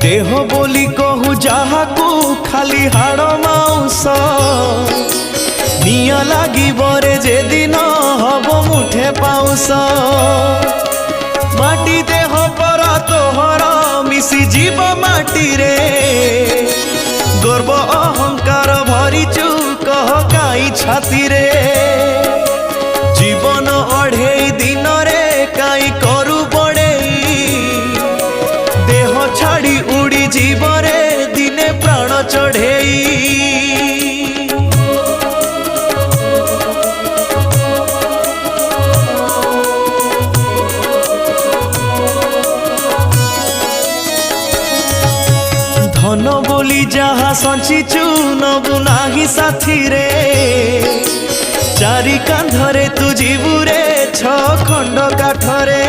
देह बोली कहू जहाकू खाली हाड़ माउस निया लागी बरे जे दिन हब मुठे पाउस माटी देह पर तोहर मिसी जीव माटी रे गर्व अहंकार भरिचु कह काई छाती रे जीवन अढ़ेई दिन रे काई करू बड़ेई देह छाड़ी उड़ी जीवरे दिने प्राण चढ़ेई धन बोली जहा संचिचु नबु नाही साथी रे चारि कांधरे तू जीवुरे छ खंड काठरे।